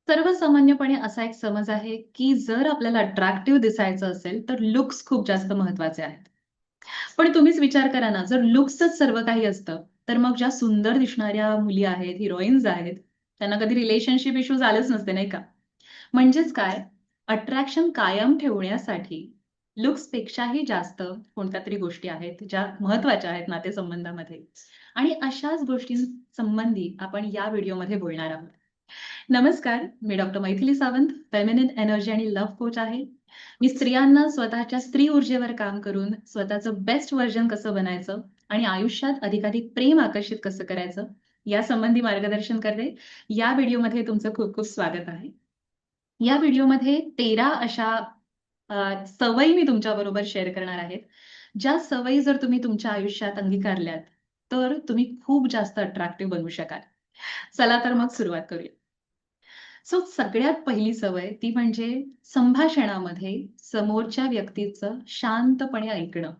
सर्वसामान्यपणे असा एक समज आहे, की जर आपल्याला अट्रॅक्टिव्ह दिसायचं असेल, तर लुक्स खूप जास्त महत्त्वाचे आहेत. पण तुम्हीच विचार करा ना, जर लुक्सच सर्व काही असतं, तर मग ज्या सुंदर दिसणाऱ्या मुली आहेत, हिरोईन्स आहेत, त्यांना कधी रिलेशनशिप इश्यूज आलेच नसते, नाही का? म्हणजेच काय, अट्रॅक्शन कायम ठेवण्यासाठी लुक्सपेक्षाही जास्त कोणत्यातरी गोष्टी आहेत, ज्या महत्त्वाच्या आहेत नातेसंबंधामध्ये आणि अशाच गोष्टींसंबंधी आपण या व्हिडिओमध्ये बोलणार आहोत. नमस्कार, मी doctor Maithili Sawant, feminine energy आणि लव्ह कोच आहे. मी स्त्रियांना स्वतःच्या स्त्री ऊर्जेवर काम करून स्वतःचं बेस्ट व्हर्जन कसं बनायचं आणि आयुष्यात अधिकाधिक प्रेम आकर्षित कसं करायचं, यासंबंधी मार्गदर्शन करते. या व्हिडिओमध्ये तुमचं खूप खूप स्वागत आहे. या व्हिडिओमध्ये 13 अशा सवयी मी तुमच्याबरोबर शेअर करणार आहे. ज्या सवयी जर तुम्ही तुमच्या आयुष्यात अंगीकारल्यात, तर तुम्ही खूप जास्त अट्रॅक्टिव्ह बनू शकाल. चला तर मग सुरुवात करूया. सगळ्यात पहिली सवय ती म्हणजे संभाषणामध्ये समोरच्या व्यक्तीचं शांतपणे ऐकणं.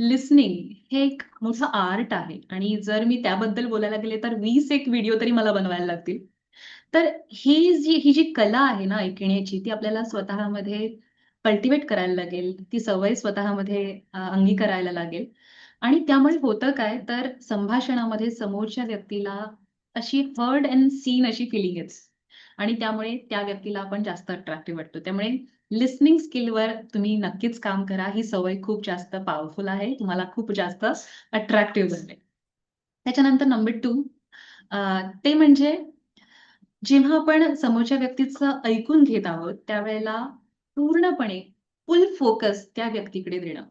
लिसनिंग हे एक मोठं आर्ट आहे आणि जर मी त्याबद्दल बोलायला गेले तर 20 एक व्हिडिओ तरी मला बनवायला लागतील. तर ही जी कला आहे ना ऐकण्याची, ती आपल्याला स्वतःमध्ये कल्टिव्हेट करायला लागेल. ती सवय स्वतःमध्ये अंगीकारायला लागेल आणि त्यामुळे होतं काय, तर संभाषणामध्ये समोरच्या व्यक्तीला अशी हर्ड अँड सीन अशी फीलिंग येते आणि त्यामुळे त्या व्यक्तीला आपण जास्त अट्रॅक्टिव्ह वाटतो. त्यामुळे लिसनिंग स्किलवर तुम्ही नक्कीच काम करा. ही सवय खूप जास्त पॉवरफुल आहे. तुम्हाला खूप जास्त अट्रॅक्टिव्ह बनवेल. त्याच्यानंतर नंबर 2 ते म्हणजे जेव्हा आपण समोरच्या व्यक्तीचं ऐकून घेत आहोत, त्यावेळेला पूर्णपणे फुल फोकस त्या व्यक्तीकडे देणं.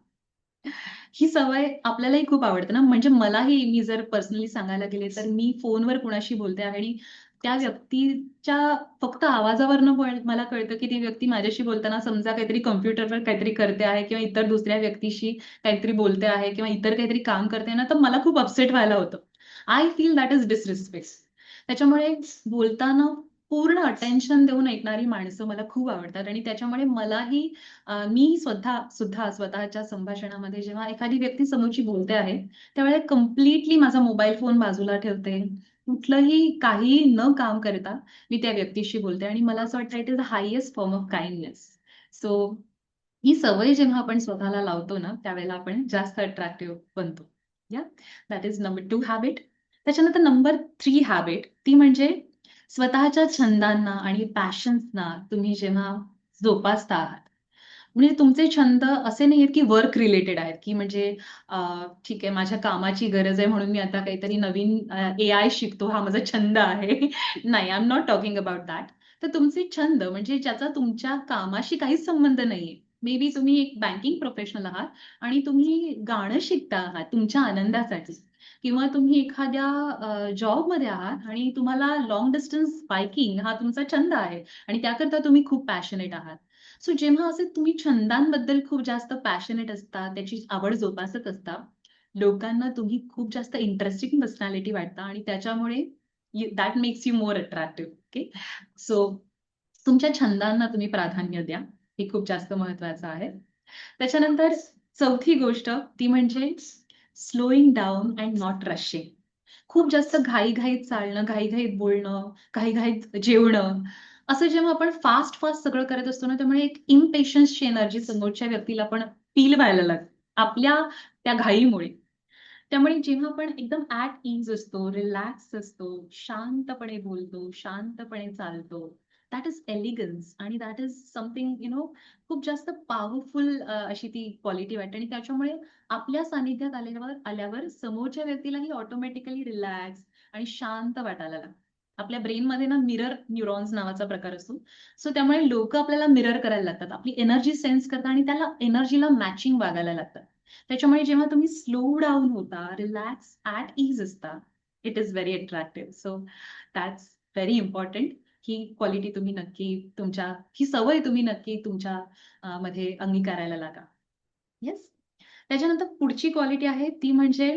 ही सवय आपल्यालाही खूप आवडते ना, म्हणजे मलाही मी जर पर्सनली सांगायला गेले, तर मी फोनवर कुणाशी बोलते आहे आणि त्या व्यक्तीच्या फक्त आवाजावरनं मला कळतं, की ती व्यक्ती माझ्याशी बोलताना समजा काहीतरी कॉम्प्युटरवर काहीतरी करते आहे किंवा इतर दुसऱ्या व्यक्तीशी काहीतरी बोलते आहे किंवा इतर काहीतरी काम करते ना, तर मला खूप अपसेट व्हायला होतं. I feel that is disrespect. त्याच्यामुळे बोलताना पूर्ण अटेन्शन देऊन ऐकणारी माणसं मला खूप आवडतात आणि त्याच्यामुळे मलाही मी सुद्धा स्वतःच्या संभाषणामध्ये जेव्हा एखादी व्यक्ती समोरची बोलते आहे, त्यावेळेला कंप्लीटली माझा मोबाईल फोन बाजूला ठेवते. कुठलंही काहीही न काम करता मी त्या व्यक्तीशी बोलते आणि मला असं वाटतं it is the highest form of kindness. So ही सवय जेव्हा आपण स्वतःला लावतो ना, त्यावेळेला आपण जास्त अट्रॅक्टिव्ह बनतो. या दॅट इज नंबर 2 हॅबिट. त्याच्यानंतर नंबर 3 हॅबिट ती म्हणजे स्वतःच्या छंदांना आणि पॅशन्सना तुम्ही जेव्हा जोपासता आहात. म्हणजे तुमचे छंद असे नाहीयेत, की वर्क रिलेटेड आहेत, की म्हणजे अ, ठीक आहे माझ्या कामाची गरज आहे म्हणून मी आता काहीतरी नवीन एआय शिकतो हा माझा छंद आहे. नाही, I am not talking about that. तर तुमचे छंद म्हणजे ज्याचा तुमच्या कामाशी काहीच संबंध नाहीये. मे बी तुम्ही एक बँकिंग प्रोफेशनल आहात आणि तुम्ही गाणं शिकता आहात तुमच्या आनंदासाठी किंवा तुम्ही एखाद्या जॉबमध्ये आहात आणि तुम्हाला लाँग डिस्टन्स बायकिंग हा तुमचा छंद आहे आणि त्याकरता तुम्ही खूप पॅशनेट आहात. सो जेव्हा असे तुम्ही छंदांबद्दल खूप जास्त पॅशनेट असता, त्याची आवड जोपासत असता, लोकांना तुम्ही खूप जास्त इंटरेस्टिंग पर्सनॅलिटी वाटता आणि त्याच्यामुळे that makes you more attractive. Okay. So तुमच्या छंदांना तुम्ही प्राधान्य द्या. हे खूप जास्त महत्वाचं आहे. त्याच्यानंतर चौथी गोष्ट ती म्हणजे slowing down and not rushing. खूप जास्त घाईघाईत चालणं, घाईघाईत बोलणं, घाईघाईत जेवणं, असं जेव्हा आपण फास्ट सगळं करत असतो ना, त्यामुळे एक इम्पेशन्सची एनर्जी समोरच्या व्यक्तीला पण फील व्हायला लागते, आपल्या त्या घाईमुळे. त्यामुळे जेव्हा आपण एकदम ॲट ईज असतो, रिलॅक्स असतो, शांतपणे बोलतो, शांतपणे चालतो, दॅट इज एलिगन्स आणि दॅट इज समथिंग खूप जास्त पॉवरफुल अशी ती क्वालिटी वाटते आणि त्याच्यामुळे आपल्या सानिध्यात आल्यावर समोरच्या व्यक्तीलाही ऑटोमॅटिकली रिलॅक्स आणि शांत वाटायला लागतं. आपल्या ब्रेनमध्ये ना मिरर न्यूरॉन्स नावाचा प्रकार असतो. सो त्यामुळे लोकं आपल्याला मिरर करायला लागतात. आपली एनर्जी सेन्स करतात आणि त्याला एनर्जीला मॅचिंग वागायला लागतात. त्याच्यामुळे जेव्हा तुम्ही स्लो डाउन होता, रिलॅक्स, ॲट ईज असता, it is very attractive. So that's very important. He quality तुम्ही नक्की ही सवय तुम्ही नक्की तुमच्या मध्ये अंगीकारायला लागा. येस. त्याच्यानंतर पुढची क्वालिटी आहे ती म्हणजे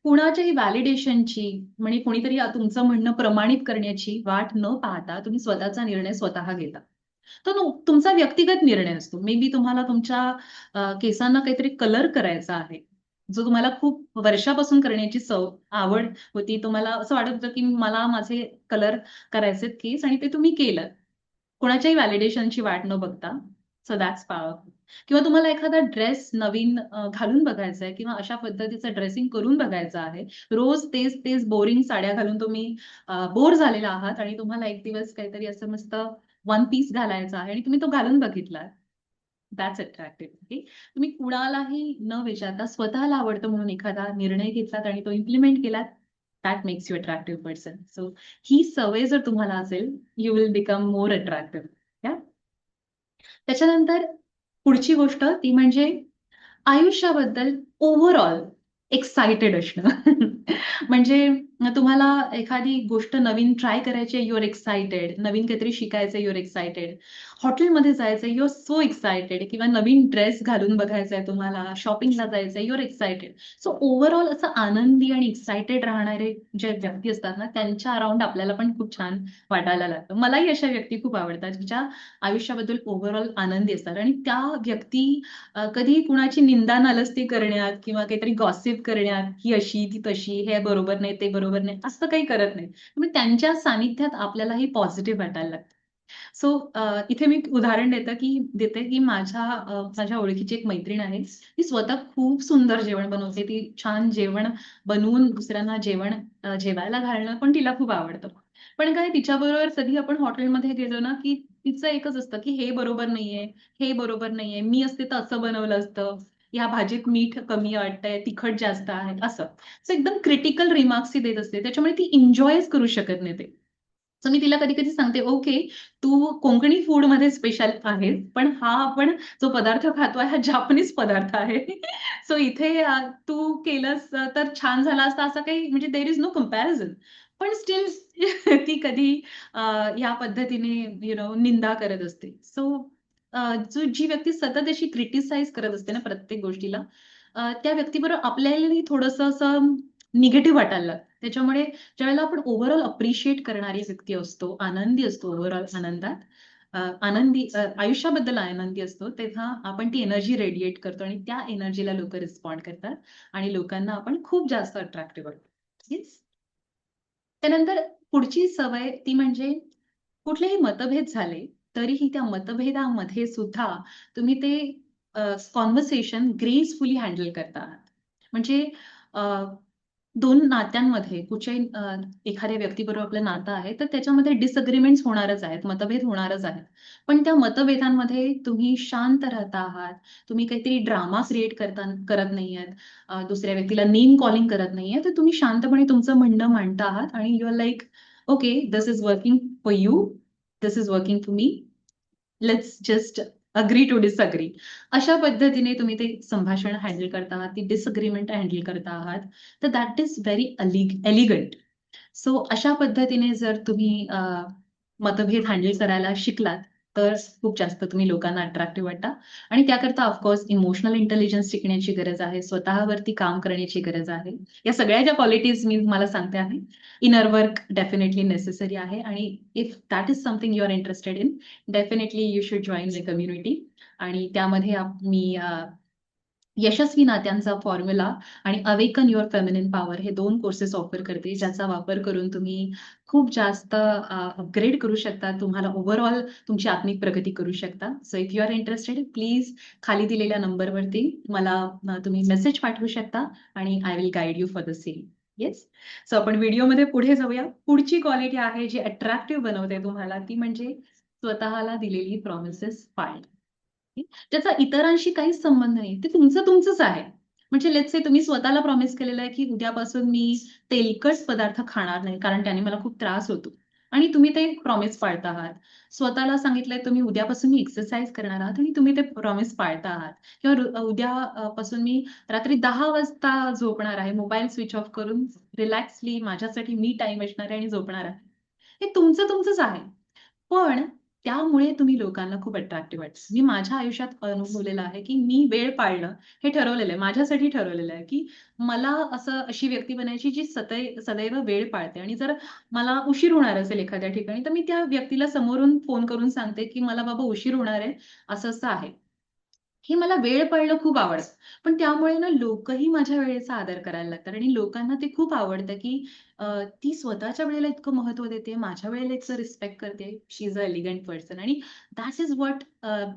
कुणाच्याही व्हॅलिडेशनची म्हणजे कोणीतरी तुमचं म्हणणं प्रमाणित करण्याची वाट न पाहता तुम्ही स्वतःचा निर्णय स्वतः घेता. तो तुमचा व्यक्तिगत निर्णय असतो. मे बी तुम्हाला तुमच्या केसांना काहीतरी कलर करायचा आहे. जो तुम्हाला खूप वर्षापासून करण्याची आवड होती. तुम्हाला असं वाटत होतं, की मला माझे कलर करायचेत केस आणि ते तुम्ही केलं. कोणाच्याही व्हॅलिडेशनची वाट न बघता. So that's powerful. किंवा तुम्हाला एखादा ड्रेस नवीन घालून बघायचा आहे किंवा अशा पद्धतीचं ड्रेसिंग करून बघायचं आहे. रोज तेच बोरिंग साड्या घालून तुम्ही बोर झालेला आहात आणि तुम्हाला एक दिवस काहीतरी असं मस्त वन पीस घालायचा आहे आणि तुम्ही तो घालून बघितला. That's attractive. ओके. तुम्ही कुणालाही न विचारता स्वतःला आवडतं म्हणून एखादा निर्णय घेतलात आणि तो इम्प्लिमेंट केलात, that makes you attractive person. So ही सवय जर तुम्हाला असेल, you will become more attractive. या त्याच्यानंतर पुढची गोष्ट ती म्हणजे आयुष्याबद्दल ओव्हरऑल एक्साइटेड असणं. म्हणजे तुम्हाला एखादी गोष्ट नवीन ट्राय करायची आहे, यू आर एक्साइटेड. नवीन काहीतरी शिकायचं यू आर एक्साइटेड. हॉटेलमध्ये जायचं यू आर सो एक्साइटेड किंवा नवीन ड्रेस घालून बघायचा आहे तुम्हाला, शॉपिंगला जायचं you are excited. So overall असं आनंदी आणि एक्साइटेड राहणारे जे व्यक्ती असतात ना, त्यांच्या अराउंड आपल्याला पण खूप छान वाटायला लागतं. मलाही अशा व्यक्ती खूप आवडतात, ज्या आयुष्याबद्दल ओव्हरऑल आनंदी असतात आणि त्या व्यक्ती कधी कुणाची निंदा नालस्ती करण्यात किंवा काहीतरी गॉसिप करण्यात, ही अशी, ती तशी, हे बरोबर नाही, ते बरोबर नाही, असं काही करत नाहीत. त्यामुळे त्यांच्या सानिध्यात आपल्यालाही पॉझिटिव्ह वाटायला लागतं. सो इथे मी एक उदाहरण देते, की माझ्या ओळखीची एक मैत्रीण आहे. ती स्वतः खूप सुंदर जेवण बनवते. ती छान जेवण बनवून दुसऱ्यांना जेवायला घालणं पण तिला खूप आवडतं. पण काय तिच्याबरोबर कधी आपण हॉटेलमध्ये गेलो ना, की तिचं एकच असतं, की हे बरोबर नाहीये, हे बरोबर नाहीये. मी असते तर असं बनवलं असतं. ह्या भाजीत मीठ कमी वाटतंय, तिखट जास्त आहे, असं. सो एकदम क्रिटिकल रिमार्क्स ती देत असते. त्याच्यामुळे ती एन्जॉयच करू शकत नाही ते. सो मी तिला कधी-कधी सांगते, "ओके, तू कोकणी फूडमध्ये स्पेशल आहेस, पण हा आपण जो पदार्थ खातोय हा जापनीज पदार्थ आहे. सो इथे तू केलंस तर छान झाला असता असं काही म्हणजे देअर इस नो कंपॅरिझन." पण स्टिल ती कधी ह्या पद्धतीने निंदा करत असते. सो जी व्यक्ती सतत अशी क्रिटिसाइज करत असते ना प्रत्येक गोष्टीला, त्या व्यक्तीबरोबर आपल्यालाही थोडंसं असं निगेटिव्ह वाटायला लागतं. त्याच्यामुळे ज्यावेळेला आपण ओव्हरऑल अप्रिशिएट करणारी व्यक्ती असतो, आनंदी असतो ओव्हरऑल आनंदात, आयुष्याबद्दल आनंदी असतो, तेव्हा आपण ती एनर्जी रेडिएट करतो आणि त्या एनर्जीला लोकं रिस्पॉन्ड करतात आणि लोकांना आपण खूप जास्त अट्रॅक्टिव्ह वाटतो. येस. त्यानंतर पुढची सवय ती म्हणजे कुठलेही मतभेद झाले, तरीही त्या मतभेदामध्ये सुद्धा तुम्ही ते कन्व्हर्सेशन ग्रेसफुली हँडल करता आहात. म्हणजे अ, 2 नात्यांमध्ये कुठच्याही एखाद्या व्यक्तीबरोबर आपलं नातं आहे, तर त्याच्यामध्ये डिसएग्रीमेंट्स होणारच आहेत, मतभेद होणारच आहेत. पण त्या मतभेदांमध्ये तुम्ही शांत राहता आहात. तुम्ही काहीतरी ड्रामा क्रिएट करत नाहीयेत. दुसऱ्या व्यक्तीला नेम कॉलिंग करत नाहीये. तर तुम्ही शांतपणे तुमचं म्हणणं मांडता आहात आणि you are like, "okay, this is working for you. This is working for me. Let's just agree to disagree." अशा पद्धतीने तुम्ही ते संभाषण हँडल करता आहात, ती डिसएग्रीमेंट हँडल करता आहात. तर that is very elegant. So अशा पद्धतीने जर तुम्ही मतभेद हँडल करायला शिकलात, तर खूप जास्त तुम्ही लोकांना अट्रॅक्टिव्ह वाटता आणि त्याकरता ऑफकोर्स इमोशनल इंटेलिजन्स शिकण्याची गरज आहे. स्वतःवरती काम करण्याची गरज आहे. या सगळ्या ज्या क्वालिटीज मी तुम्हाला सांगते आहे, इनर वर्क डेफिनेटली नेसेसरी आहे आणि if that is something you are interested in, definitely you should join the community आणि त्यामध्ये मी यशस्वी नात्यांचा फॉर्म्युला आणि अवेकन युअर फेमिनिन पॉवर हे 2 कोर्सेस ऑफर करते, ज्याचा वापर करून तुम्ही खूप जास्त अपग्रेड करू शकता. तुम्हाला ओव्हरऑल तुमची आत्मिक प्रगती करू शकता. So if you are interested, please खाली दिलेल्या नंबरवरती मला तुम्ही मेसेज पाठवू शकता आणि I will guide you for the same. Yes. So आपण व्हिडिओमध्ये पुढे जाऊया. पुढची क्वालिटी आहे जी अट्रॅक्टिव्ह बनवते तुम्हाला, ती म्हणजे स्वतःला दिलेली प्रॉमिसेस पाळणे. त्याचा इतरांशी काहीच संबंध नाही. ते तुमचंच आहे. म्हणजे लेट्स से तुम्ही स्वतःला प्रॉमिस केलेलं आहे, की उद्यापासून मी तेलकट पदार्थ खाणार नाही, कारण त्याने मला खूप त्रास होतो. आणि तुम्ही ते प्रॉमिस पाळता आहात. स्वतःला सांगितलंय तुम्ही उद्यापासून मी एक्सरसाइज करणार आहात आणि तुम्ही ते प्रॉमिस पाळता आहात. किंवा उद्या पासून मी रात्री 10 वाजता झोपणार आहे. मोबाईल स्विच ऑफ करून रिलॅक्सली माझ्यासाठी मी टाईम असणार आहे आणि झोपणार आहे. हे तुमचंच आहे. पण त्यामुळे तुम्ही लोकांना खूप अट्रॅक्टिव्ह वाटता. मी माझ्या आयुष्यात अनुभवलेलं आहे, की मी वेळ पाळणं हे ठरवलेलं आहे. माझ्यासाठी ठरवलेलं आहे, की मला अशी व्यक्ती बनायची जी सदैव वेळ पाळते आणि जर मला उशीर होणार असेल एखाद्या ठिकाणी, तर मी त्या व्यक्तीला समोरून फोन करून सांगते, की "मला बाबा उशीर होणार आहे, असं-असं आहे." हे मला वेळ पडलं खूप आवडतं. पण त्यामुळे ना लोकही माझ्या वेळेचा आदर करायला लागतात आणि लोकांना ते खूप आवडतं, की ती स्वतःच्या वेळेला इतकं महत्त्व देते, माझ्या वेळेला इतकं रिस्पेक्ट करते. शी इज अ एलिगंट पर्सन आणि that is what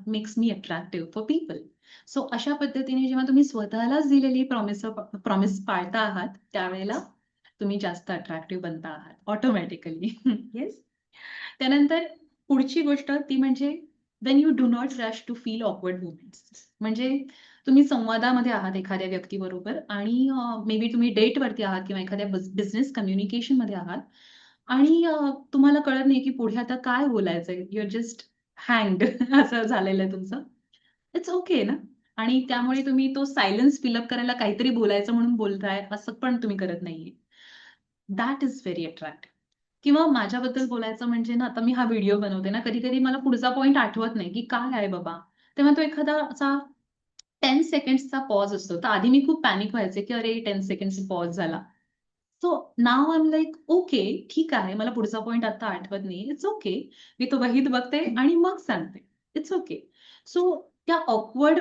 makes me attractive for people. So अशा पद्धतीने जेव्हा तुम्ही स्वतःलाच दिलेली प्रॉमिस पाळता आहात, त्यावेळेला तुम्ही जास्त अट्रॅक्टिव्ह बनता आहात ऑटोमॅटिकली. येस. त्यानंतर पुढची गोष्ट ती म्हणजे when you do not rush to feel awkward moments. म्हणजे तुम्ही संवादामध्ये आहात एखाद्या व्यक्तीबरोबर आणि मे बी तुम्ही डेटवरती आहात किंवा एखाद्या बिझनेस कम्युनिकेशनमध्ये आहात आणि तुम्हाला कळत नाही की पुढे आता काय बोलायचंय. यू आर जस्ट हँग्ड असं झालेलं आहे तुमचं. इट्स ओके ना. आणि त्यामुळे तुम्ही तो सायलन्स फिल करायला काहीतरी बोलायचं म्हणून बोलताय, असं पण तुम्ही करत नाहीये. That is very attractive. किंवा माझ्याबद्दल बोलायचं म्हणजे ना, आता मी हा व्हिडिओ बनवते ना, कधी-कधी मला पुढचा पॉइंट आठवत नाही, की काय आहे बाबा? तेव्हा तो एखादा असा 10 सेकंड्सचा पॉज असतो. तर आधी मी खूप पॅनिक व्हायचे, की अरे 10 सेकंड्सचा पॉज झाला. So now I am like okay, ठीक आहे. मला पुढचा पॉइंट आता आठवत नाहीये. It's okay. मी तो वहीत बघते आणि मग सांगते. It's okay. सो त्या ऑकवर्ड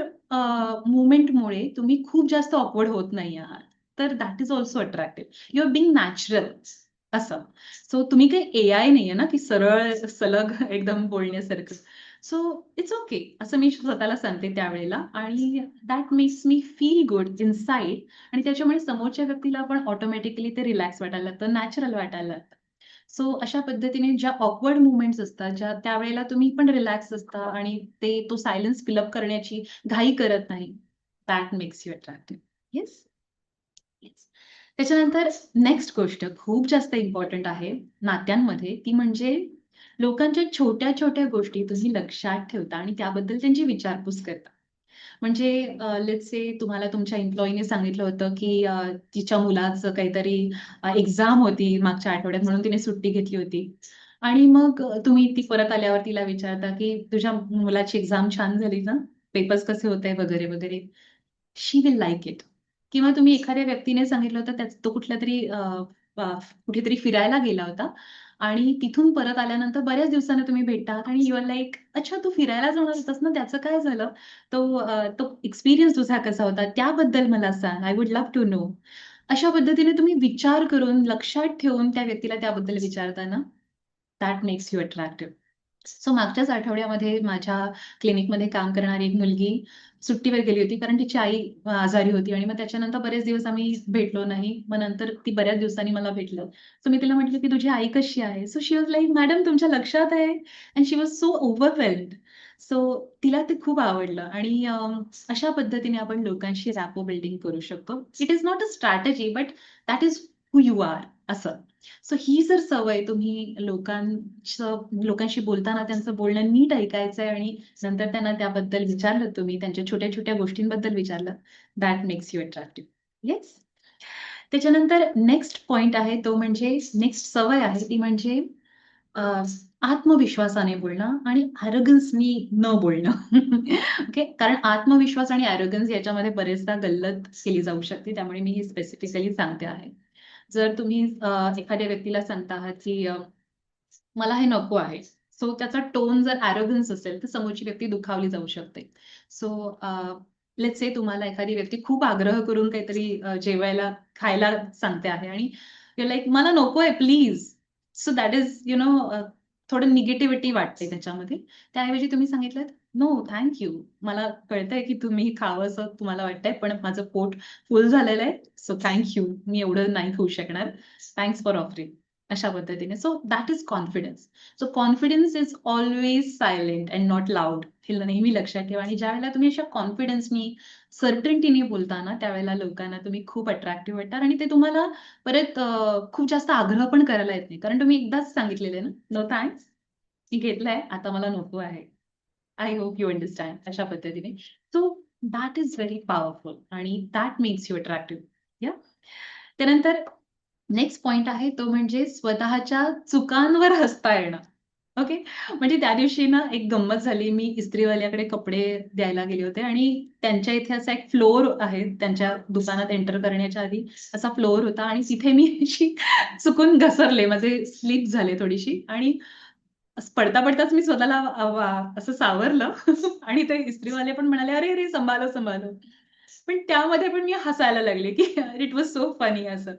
मोमेंटमुळे तुम्ही खूप जास्त ऑकवर्ड होत नाही आहात. तर that is also attractive. You are being natural असं. सो तुम्ही काही एआय नाहीये ना, की सरळ सलग एकदम बोलण्यासारखं. सो इट्स ओके असं मी स्वतःला सांगते त्यावेळेला आणि that makes me feel good inside आणि त्याच्यामुळे समोरच्या व्यक्तीला पण ऑटोमॅटिकली ते रिलॅक्स वाटायला लागतं, नॅचरल वाटायला लागतं. सो अशा पद्धतीने ज्या ऑकवर्ड मोमेंट्स असतात, ज्या त्यावेळेला तुम्ही पण रिलॅक्स असता आणि तो सायलन्स फिल करण्याची घाई करत नाही. That makes you attractive. Yes? Yes. त्याच्यानंतर नेक्स्ट गोष्ट खूप जास्त इम्पोर्टंट आहे नात्यांमध्ये, ती म्हणजे लोकांच्या छोट्या-छोट्या गोष्टी तुम्ही लक्षात ठेवता आणि त्याबद्दल त्यांची विचारपूस करता. म्हणजे लेट्स से तुम्हाला तुमच्या एम्प्लॉयीने सांगितलं होतं, की तिच्या मुलाचं काहीतरी एक्झाम होती मागच्या आठवड्यात म्हणून तिने सुट्टी घेतली होती. आणि मग तुम्ही ती परत आल्यावर तिला विचारता, की "तुझ्या मुलाची एक्झाम छान झाली ना? पेपर्स कसे होते?" वगैरे, वगैरे. शी विल लाइक इट. किंवा तुम्ही एखाद्या व्यक्तीने सांगितलं होतं तो कुठल्यातरी अ, कुठेतरी फिरायला गेला होता आणि तिथून परत आल्यानंतर बऱ्याच दिवसांनी तुम्ही भेटता आणि यू आर लाइक, "अच्छा तू फिरायला जाणार होतास ना, त्याचं काय झालं? तो एक्सपिरियन्स तुझा कसा होता? त्याबद्दल मला सांग. I would love to know." अशा पद्धतीने तुम्ही विचार करून, लक्षात ठेवून त्या व्यक्तीला त्याबद्दल विचारता ना, that makes you attractive. So मागच्याच आठवड्यामध्ये माझ्या क्लिनिकमध्ये काम करणारी एक मुलगी सुट्टीवर गेली होती, कारण तिची आई आजारी होती आणि मग त्याच्यानंतर बरेच दिवस आम्ही भेटलो नाही. मग नंतर ती बऱ्याच दिवसांनी मला भेटलं. सो मी तिला म्हटलं, की "तुझी आई कशी आहे?" So she was like, "madam तुमच्या लक्षात आहे." And she was so overwhelmed. So तिला ते खूप आवडलं आणि अशा पद्धतीने आपण लोकांशी रॅपो बिल्डिंग करू शकतो. It is not a strategy, but that is who you are असं. सो ही जर सवय तुम्ही लोकांशी बोलताना त्यांचं बोलणं नीट ऐकायचंय आणि नंतर त्यांना त्याबद्दल विचारलं तुम्ही, त्यांच्या छोट्या-छोट्या गोष्टींबद्दल विचारलं, that makes you attractive. Yes. त्याच्यानंतर नेक्स्ट पॉइंट आहे तो म्हणजे नेक्स्ट सवय आहे ती म्हणजे अ, आत्मविश्वासाने बोलणं आणि ॲरोगन्सनी न बोलणं. ओके. कारण आत्मविश्वास आणि ॲरोगन्स याच्यामध्ये बरेचदा गल्लत केली जाऊ शकते. त्यामुळे मी हे स्पेसिफिकली सांगते आहे. जर तुम्ही एखाद्या व्यक्तीला सांगता आहात, की मला हे नको आहे. सो त्याचा टोन जर ॲरोगन्स असेल, तर समोरची व्यक्ती दुखावली जाऊ शकते. सो लेट्स से तुम्हाला एखादी व्यक्ती खूप आग्रह करून काहीतरी जेवायला, खायला सांगते आहे आणि यू लाइक, "मला नकोय प्लीज." सो दॅट इज थोडं निगेटिव्हिटी वाटते त्याच्यामध्ये. त्याऐवजी तुम्ही सांगितलंत, "नो, थँक यू. मला कळतंय की तुम्ही खावंसं तुम्हाला वाटतंय, पण माझं पोट फुल झालेलं आहे. So thank you. मी एवढं नाही खाऊ शकणार. Thanks for offering." अशा पद्धतीने. So that is confidence. So confidence is always silent and not loud. हे नेहमी लक्षात ठेवा आणि ज्यावेळेला तुम्ही अशा कॉन्फिडन्सनी, सर्टन्टीने बोलता ना, त्यावेळेला लोकांना तुम्ही खूप अट्रॅक्टिव्ह वाटता आणि ते तुम्हाला परत खूप जास्त आग्रह पण करायला येत नाही. कारण तुम्ही एकदाच सांगितलेलं आहे ना, "नो थँक्स. मी घेतलंय. आता मला नको आहे. I hope you understand." अशा पद्धतीने. So that is very powerful आणि दॅट मेक्स यू अट्रॅक्टिव्ह. या. त्यानंतर नेक्स्ट पॉइंट आहे तो म्हणजे स्वतःच्या चुकांवर हसता येणं. ओके. म्हणजे त्या दिवशी ना एक गंमत झाली. मी इस्त्रीवाल्याकडे कपडे द्यायला गेले होते आणि त्यांच्या इथे असा एक फ्लोअर आहे. त्यांच्या दुकानात एंटर करण्याच्या आधी असा फ्लोअर होता आणि तिथे मी अशी चुकून घसरले. माझे स्लिप झाले थोडीशी आणि पडता-पडताच मी स्वतःला असं सावरलं आणि ते इस्त्रीवाले पण म्हणाले, "अरे, अरे, संभालो, संभालो." पण त्यामध्ये पण मी हसायला लागले, की इट वाज सो फनी असं.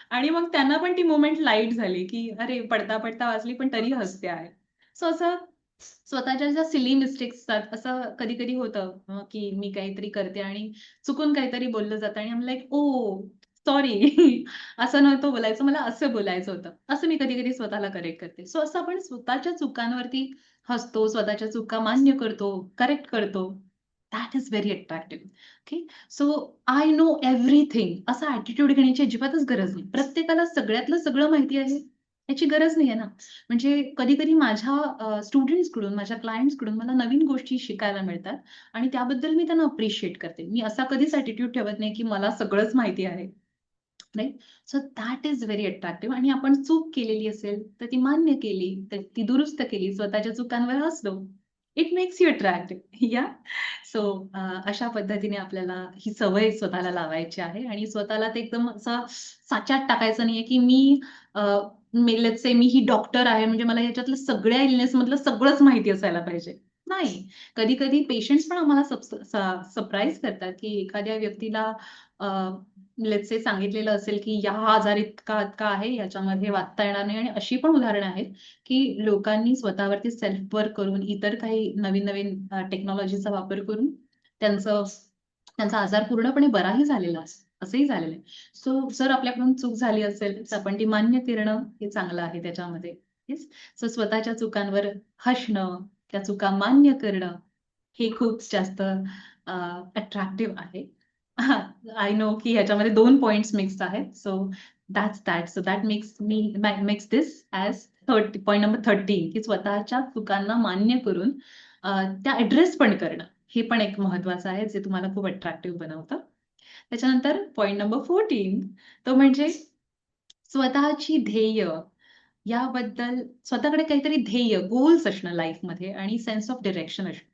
आणि मग त्यांना पण ती मोमेंट लाईट झाली, की अरे, पडता-पडता वाचली पण तरी हसते आहे. सो असं स्वतःच्या ज्या सिली मिस्टेक्स असतात, असं कधी-कधी होतं की मी काहीतरी करते आणि चुकून काहीतरी बोललं जातं आणि I am like, "oh! Sorry." असं नव्हतं बोलायचं, मला असं बोलायचं होतं. असं मी कधी-कधी स्वतःला करेक्ट करते. सो असं आपण स्वतःच्या चुकांवरती हसतो, स्वतःच्या चुका मान्य करतो, करेक्ट करतो. That is very attractive. Okay. So I know everything असा ॲटिट्यूड घेण्याची अजिबातच गरज नाही. प्रत्येकाला सगळ्यातलं सगळं माहिती आहे, याची गरज नाहीये ना. म्हणजे कधी-कधी माझ्या स्टुडंट्सकडून, माझ्या क्लायंट्सकडून मला नवीन गोष्टी शिकायला मिळतात आणि त्याबद्दल मी त्यांना अप्रिशिएट करते. मी असा कधीच ॲटिट्यूड ठेवत नाही, की मला सगळंच माहिती आहे. Right? So that is very attractive आणि आपण चूक केलेली असेल, तर ती मान्य केली, तर ती दुरुस्त केली, स्वतःच्या चुकांवर हसलो. It makes you attractive. या सो अशा पद्धतीने आपल्याला ही सवय स्वतःला लावायची आहे आणि स्वतःला ते एकदम असं साच्यात टाकायचं नाहीये, की let's say me he doctor आहे, म्हणजे मला ह्याच्यातलं सगळ्या इलनेसमधलं सगळंच माहिती असायला पाहिजे. नाही. कधी-कधी पेशंट्स पण आम्हाला सरप्राईज करतात, की एखाद्या व्यक्तीला लेट्स से सांगितलेलं असेल, की हा आजार इतका-इतका आहे, याच्यामध्ये वाचता येणार नाही आणि अशी पण उदाहरणं आहेत, की लोकांनी स्वतःवरती सेल्फ वर्क करून इतर काही नवीन-नवीन टेक्नॉलॉजीचा वापर करून त्यांचं त्यांचा आजार पूर्णपणे बराही झालेला असंही झालेलं आहे. सो जर आपल्याकडून चूक झाली असेल, तर आपण ती मान्य करणं हे चांगलं आहे त्याच्यामध्ये. येस. सो स्वतःच्या चुकांवर हसणं, त्या चुका मान्य करणं, हे खूप जास्त अट्रॅक्टिव्ह आहे. हां, आय नो की ह्याच्यामध्ये 2 पॉइंट्स मिक्स्ड आहेत. So that's that. So that makes this as point number 13 की स्वतःच्या चुकांना मान्य करून त्या ॲड्रेस पण करणं. हे पण एक महत्वाचं आहे, जे तुम्हाला खूप अट्रॅक्टिव्ह बनवतं. त्याच्यानंतर पॉइंट नंबर 14 तो म्हणजे स्वतःची ध्येय याबद्दल स्वतःकडे काहीतरी ध्येय, गोल्स असणं लाईफमध्ये आणि सेन्स ऑफ डायरेक्शन असणं.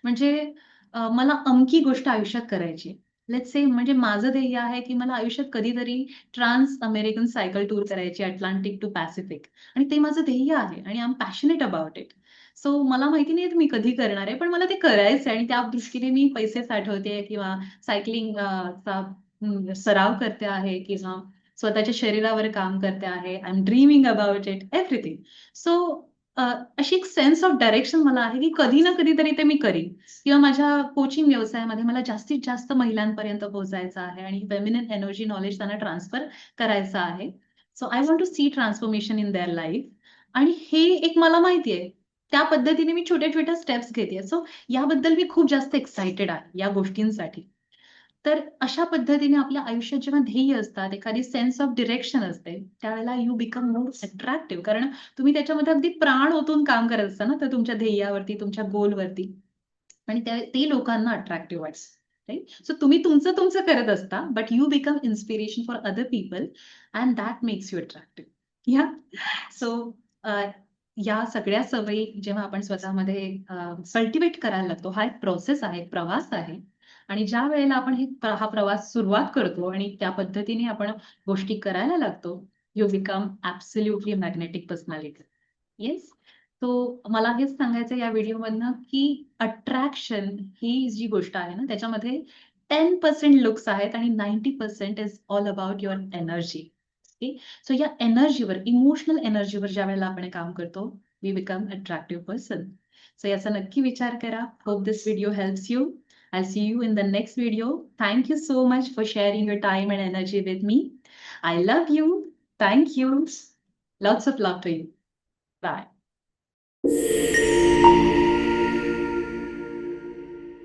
म्हणजे मला अमकी गोष्ट आयुष्यात करायची आहे. लेट्स से म्हणजे माझं ध्येय आहे, की मला आयुष्यात कधीतरी ट्रान्स अमेरिकन सायकल टूर करायची अटलांटिक टू पॅसिफिक आणि ते माझं ध्येय आहे आणि I am passionate about it. So मला माहिती नाही मी कधी करणार आहे, पण मला ते करायचं आहे आणि त्या दृष्टीने मी पैसे साठवते किंवा सायकलिंग चा सराव करते आहे किंवा स्वतःच्या शरीरावर काम करते आहे. I am dreaming about it, everything. So अशी एक सेन्स ऑफ डायरेक्शन मला आहे, की कधी ना कधीतरी ते मी करीन किंवा माझ्या कोचिंग व्यवसायामध्ये मला जास्तीत जास्त महिलांपर्यंत पोहोचायचं आहे आणि फेमिनिन एनर्जी नॉलेज त्यांना ट्रान्सफर करायचं आहे. So I want to see transformation in their life आणि हे एक मला माहिती आहे. त्या पद्धतीने मी छोट्या-छोट्या स्टेप्स घेतेय. सो याबद्दल मी खूप जास्त एक्साइटेड आहे या गोष्टींसाठी. तर अशा पद्धतीने आपल्या आयुष्यात जेव्हा ध्येय असतात, एखादी सेन्स ऑफ डायरेक्शन असते, त्यावेळेला यू बिकम मोर अट्रॅक्टिव्ह कारण तुम्ही त्याच्यामध्ये अगदी प्राण ओतून काम करत असता ना, तर तुमच्या ध्येयावरती, तुमच्या गोलवरती आणि ते लोकांना अट्रॅक्टिव्ह वाटतं. राइट? सो तुम्ही तुमचं करत असता, but you become inspiration for other people and that makes you attractive. या सो या सगळ्या सवयी जेव्हा आपण स्वतःमध्ये कल्टिव्हेट करायला लागतो, हा एक प्रोसेस आहे, एक प्रवास आहे. आणि ज्या वेळेला आपण हा प्रवास सुरुवात करतो आणि त्या पद्धतीने आपण गोष्टी करायला लागतो, you become absolutely magnetic personality. Yes. So मला हेच सांगायचं या व्हिडिओमधनं, की अट्रॅक्शन ही जी गोष्ट आहे ना, त्याच्यामध्ये 10% लुक्स आहेत आणि 90% is all about your energy. Okay. So या एनर्जीवर, इमोशनल एनर्जीवर ज्यावेळेला आपण काम करतो, we become attractive person. So याचा नक्की विचार करा. Hope this video helps you. I'll see you in the next video. Thank you so much for sharing your time and energy with me. I love you. Thank you. Lots of love to you. Bye.